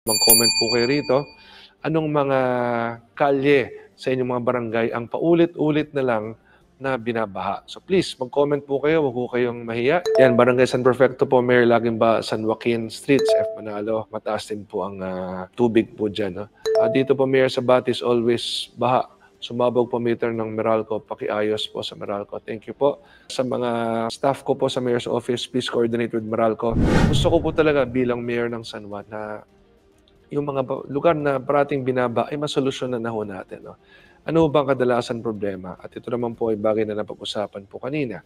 Mag-comment po kayo rito. Anong mga kalye sa inyong mga barangay ang paulit-ulit na lang na binabaha? So please, mag-comment po kayo. Huwag po kayong mahiya. Yan, Barangay San Perfecto po, Mayor Lagimba, San Joaquin Streets, F. Manalo. Mataas din po ang tubig po dyan. No? Dito po, Mayor, sa Batis, always baha. Sumabog po meter ng Meralco, pakiayos po sa Meralco. Thank you po. Sa mga staff ko po sa Mayor's Office, please coordinate with Meralco. Gusto ko po talaga bilang Mayor ng San Juan na yung mga lugar na parating binaba ay masolusyonan na ho natin. No? Ano ba ang kadalasan problema? At ito naman po ay bagay na napag-usapan po kanina.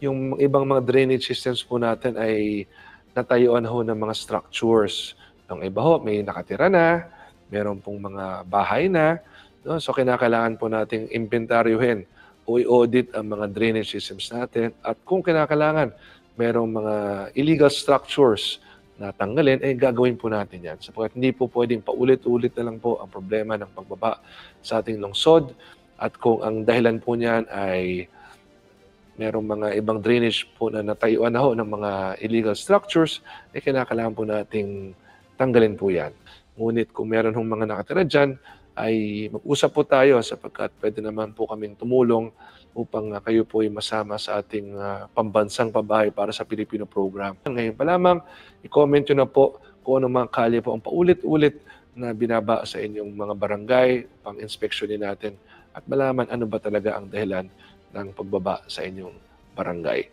Yung ibang mga drainage systems po natin ay natayuan ho ng mga structures. Yung iba ho, may nakatira na, meron pong mga bahay na. No? So kinakailangan po nating inventaryohin o i-audit ang mga drainage systems natin. At kung kinakailangan, merong mga illegal structures na tanggalin, eh gagawin po natin yan. Sapagkat hindi po pwedeng paulit-ulit na lang po ang problema ng pagbaba sa ating lungsod. At kung ang dahilan po niyan ay merong mga ibang drainage po na natayuan na ho ng mga illegal structures, eh kinakailangan po nating tanggalin po yan. Ngunit kung meron hong mga nakatira dyan, ay mag-usap po tayo sapagkat pwede naman po kaming tumulong upang kayo po ay masama sa ating pambansang pabahay para sa Pilipino program. Ngayon pa lamang, i-comment nyo na po kung anong mga kalye po ang paulit-ulit na binaba sa inyong mga barangay, pang-inspeksyonin natin at malaman ano ba talaga ang dahilan ng pagbaba sa inyong barangay.